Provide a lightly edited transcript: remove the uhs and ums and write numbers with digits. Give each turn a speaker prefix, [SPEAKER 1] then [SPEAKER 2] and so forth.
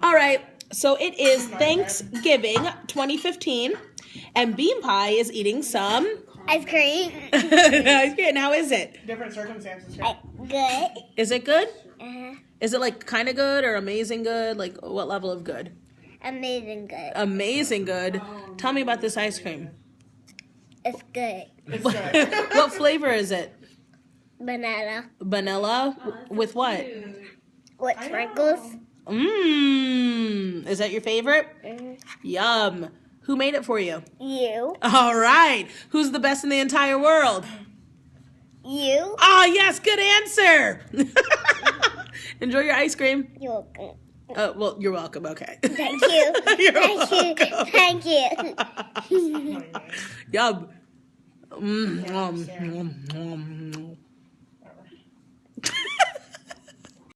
[SPEAKER 1] All right, so it is Thanksgiving 2015, and Bean Pie is eating some
[SPEAKER 2] ice cream.
[SPEAKER 1] ice cream. How is it?
[SPEAKER 3] Different circumstances.
[SPEAKER 2] Good.
[SPEAKER 1] Is it good?
[SPEAKER 2] Uh-huh.
[SPEAKER 1] Is it like kind of good or amazing good? Like what level of good?
[SPEAKER 2] Amazing good.
[SPEAKER 1] Amazing good. Tell me about this ice cream.
[SPEAKER 2] It's good.
[SPEAKER 3] It's good.
[SPEAKER 1] What flavor is it?
[SPEAKER 2] Banana.
[SPEAKER 1] Vanilla with what?
[SPEAKER 2] With sprinkles.
[SPEAKER 1] Mmm. Is that your favorite?
[SPEAKER 2] Mm-hmm.
[SPEAKER 1] Yum. Who made it for you?
[SPEAKER 2] You.
[SPEAKER 1] All right. Who's the best in the entire world?
[SPEAKER 2] You.
[SPEAKER 1] Oh, yes. Good answer. Enjoy your ice cream.
[SPEAKER 2] You're welcome.
[SPEAKER 1] Well, you're welcome. Okay.
[SPEAKER 2] Thank you.
[SPEAKER 1] You're
[SPEAKER 2] Thank
[SPEAKER 1] welcome.
[SPEAKER 2] you. Thank you.
[SPEAKER 1] Yum. Mm,